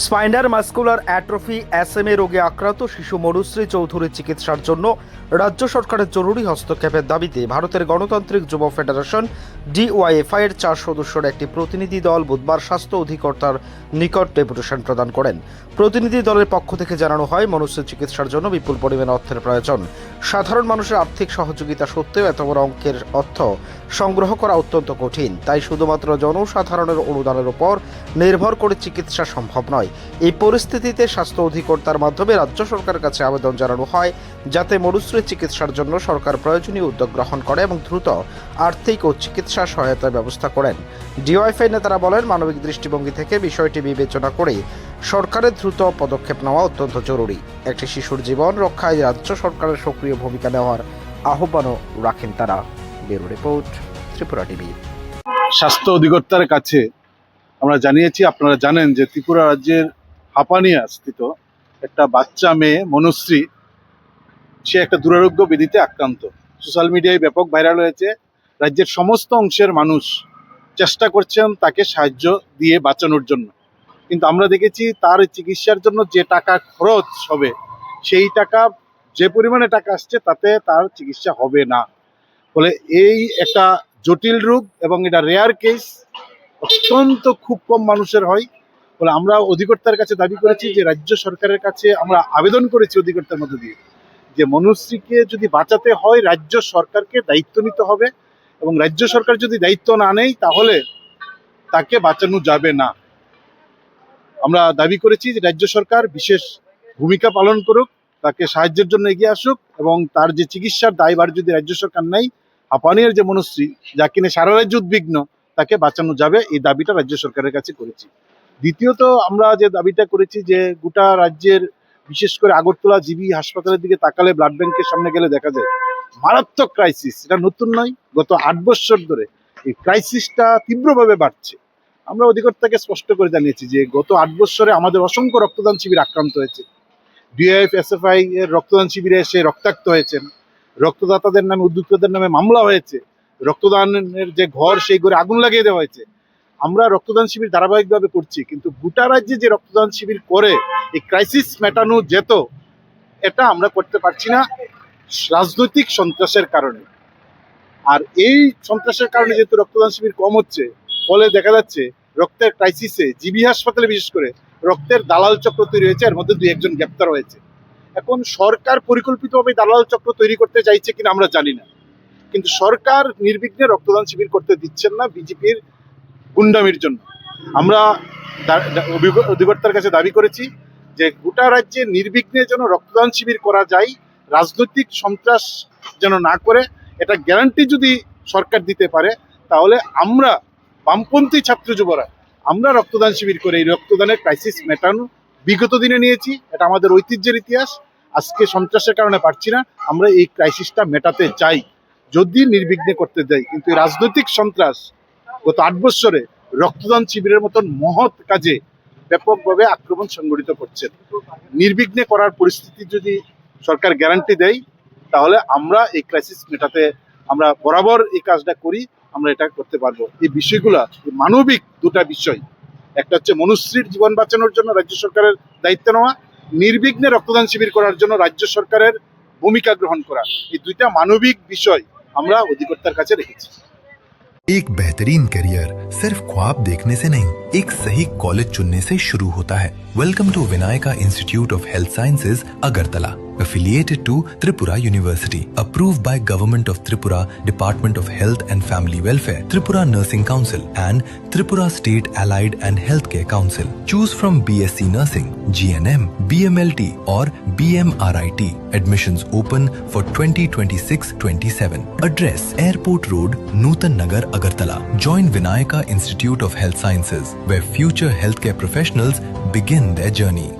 Spinal muscular atrophy SMA রোগে আক্রান্ত শিশু মনুশ্রী চৌধুরীর চিকিৎসার জন্য রাজ্য সরকারের জরুরি হস্তক্ষেপের দাবিতে ভারতের গণতান্ত্রিক যুব ফেডারেশন DYFI এর 4 সদস্যের একটি প্রতিনিধি দল বুধবার স্বাস্থ্য অধিকর্তার নিকট ডেপুটেশন প্রদান করেন। প্রতিনিধি দলের পক্ষ থেকে জানানো হয়, মনুশ্রীর চিকিৎসার জন্য বিপুল পরিমাণ অর্থের প্রয়োজন। সাধারণ মানুষের আর্থিক সহযোগিতা সত্ত্বেও এত বড় অঙ্কের অর্থ সংগ্রহ করা অত্যন্ত কঠিন, তাই শুধুমাত্র জনসাধারণের অনুদানের উপর নির্ভর করে চিকিৎসা সম্ভব নয়। এই পরিস্থিতিতে স্বাস্থ্য অধিকর্তার মাধ্যমে রাজ্য সরকারের কাছে আবেদন জানানো হয়, যাতে মনুশ্রীর চিকিৎসার জন্য সরকার প্রয়োজনীয় উদ্যোগ গ্রহণ করে এবং দ্রুত আর্থিক ও চিকিৎসা সহায়তার ব্যবস্থা করেন। DYFI নেতারা বলেন, মানবিক দৃষ্টিভঙ্গি থেকে বিষয়টি বিবেচনা করে সরকারের দ্রুত পদক্ষেপ নেওয়া অত্যন্ত জরুরি। একটি শিশুর জীবন রক্ষায় রাজ্য সরকারের সক্রিয় ভূমিকা নেওয়ার আহ্বানও রাখেন তারা। Bureau report, Tripura TV. স্বাস্থ্য অধিকর্তার কাছে আমরা জানিয়েছি, আপনারা জানেন যে ত্রিপুরা রাজ্যের হাপানিয়া স্থিত একটা বাচ্চা মেয়ে মনুশ্রী, সে একটা দুরারোগ্য ব্যাধিতে আক্রান্ত। সোশ্যাল মিডিয়ায় ব্যাপক ভাইরাল হয়েছে। রাজ্যের সমস্ত অংশের মানুষ চেষ্টা করছেন তাকে সাহায্য দিয়ে বাঁচানোর জন্য, কিন্তু আমরা দেখেছি তার চিকিৎসার জন্য যে টাকা খরচ হবে, সেই টাকা, যে পরিমাণে টাকা আসছে তাতে তার চিকিৎসা হবে না। ফলে এই একটা জটিল রোগ এবং এটা রেয়ার কেস, অত্যন্ত খুব কম মানুষের হয়। ফলে আমরা অধিকর্তার কাছে দাবি করেছি যে রাজ্য সরকারের কাছে আমরা আবেদন করেছি অধিকর্তার মধ্যে দিয়ে, যে মনুশ্রীকে যদি বাঁচাতে হয় রাজ্য সরকারকে দায়িত্ব নিতে হবে, এবং রাজ্য সরকার যদি দায়িত্ব না নেয় তাহলে তাকে বাঁচানো যাবে না। আমরা দাবি করেছি যে রাজ্য সরকার বিশেষ ভূমিকা পালন করুক, তাকে সাহায্যের জন্য এগিয়ে আসুক, এবং তার যে চিকিৎসার দায়ভার যদি রাজ্য সরকার নেয়, হাঁপানিয়ার যে মনুশ্রী, যা কিনে সারা রাজ্য উদ্বিগ্ন, তাকে বাঁচানো যাবে, এই দাবিটা রাজ্য সরকারের কাছে করেছি। দ্বিতীয়ত আমরা যে দাবিটা করেছি যে গোটা রাজ্যের, বিশেষ করে আগরতলা জিবি হাসপাতালের দিকে তাকালে, ব্লাড ব্যাংকের সামনে গেলে দেখা যায় মারাত্মক ক্রাইসিস। এটা নতুন নয়, গত 8 বছর ধরে এই ক্রাইসিসটা তীব্রভাবে বাড়ছে। আমরা অধিকর্তাকে স্পষ্ট করে জানিয়েছি যে গত 8 বছরে আমাদের অসংখ্য রক্তদান শিবির আক্রান্ত হয়েছে। DYFI এর রক্তদান শিবিরে এসে রক্তাক্ত হয়েছেন, রক্তদাতাদের নামে, উদ্যোক্তাদের নামে মামলা হয়েছে, রক্তদানের যে ঘর, সেই ঘরে আগুন লাগিয়ে দেওয়া হয়েছে। আমরা রক্তদান শিবির ধারাবাহিকভাবে করছি, কিন্তু গোটা রাজ্যে যে রক্তদান শিবির করে এই ক্রাইসিস মেটানো যেত, এটা আমরা করতে পারছি না রাজনৈতিক সন্ত্রাসের কারণে। আর এই সন্ত্রাসের কারণে যেহেতু রক্তদান শিবির কম হচ্ছে, ফলে দেখা যাচ্ছে রক্তের ক্রাইসিসে জিবি হাসপাতালে বিশেষ করে রক্তের দালাল চক্র তৈরি হয়েছে, এর মধ্যে 2-1 জন গ্রেপ্তার হয়েছে। এখন সরকার পরিকল্পিতভাবে দালাল চক্র তৈরি করতে চাইছে কিনা আমরা জানি না, কিন্তু সরকার নির্বিঘ্নে রক্তদান শিবির করতে দিচ্ছেন না বিজেপির গুন্ডামির জন্য। আমরা অধিকর্তার কাছে দাবি করেছি যে গোটা রাজ্যে নির্বিঘ্নে যেন রক্তদান শিবির করা যায়, রাজনৈতিক সন্ত্রাস যেন না করে, এটা গ্যারান্টি যদি সরকার দিতে পারে, তাহলে আমরা বামপন্থী ছাত্র যুবরা আমরা রক্তদান শিবির করে এই রক্তদানের ক্রাইসিস মেটানো বিগত দিনে নিয়েছি। এটা আমাদের ঐতিহ্যের ইতিহাস। আজকে সন্ত্রাসের কারণে পারছি না, আমরা এই ক্রাইসিসটা মেটাতে চাই যদি নির্বিঘ্নে করতে যাই। কিন্তু এই রাজনৈতিক সন্ত্রাস গত 8 বছরে রক্তদান শিবিরের মতন মহৎ কাজে ব্যাপকভাবে আক্রমণ সংগঠিত করছে। নির্বিঘ্নে করার পরিস্থিতি যদি সরকার গ্যারান্টি দেয়, তাহলে আমরা এই ক্রাইসিস মেটাতে, আমরা বরাবর এই কাজটা করি, আমরা এটা করতে পারবো। এই বিষয়গুলা মানবিক দুটা বিষয়, একটা হচ্ছে মনুশ্রীর জীবন বাঁচানোর জন্য রাজ্য সরকারের দায়িত্ব নেওয়া, নির্বিঘ্নে রক্তদান শিবির করার জন্য রাজ্য সরকারের ভূমিকা গ্রহণ করা, এই দুইটা মানবিক বিষয় আমরা অধিকর্তার কাছে রেখেছি। एक बेहतरीन करियर सिर्फ ख्वाब देखने से नहीं, एक सही कॉलेज चुनने से शुरू होता है। Welcome to Vinayaka institute of health sciences, Agartala, affiliated to Tripura University, approved by Government of Tripura, Department of Health and Family Welfare, Tripura Nursing Council and Tripura State Allied and Healthcare Council. Choose from BSc Nursing, GNM, BMLT or BMRIT. Admissions open for 2026-27. Address: Airport Road, Nutan Nagar, Agartala. Join Vinayaka Institute of Health Sciences, where future healthcare professionals begin their journey.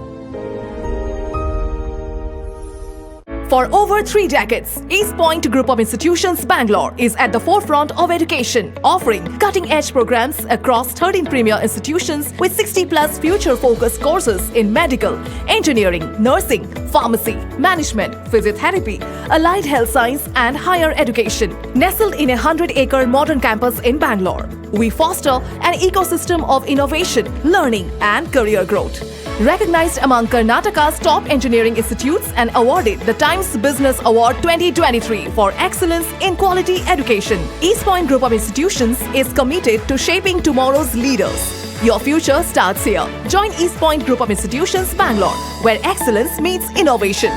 For over 3 decades, East Point Group of Institutions, Bangalore is at the forefront of education, offering cutting-edge programs across 13 premier institutions with 60+ future-focused courses in medical, engineering, nursing, pharmacy, management, physiotherapy, allied health science and higher education. Nestled in a 100-acre modern campus in Bangalore, we foster an ecosystem of innovation, learning and career growth. Recognized among Karnataka's top engineering institutes and awarded the Times Business Award 2023 for excellence in quality education. East Point Group of Institutions is committed to shaping tomorrow's leaders. Your future starts here. Join East Point Group of Institutions, Bangalore, where excellence meets innovation.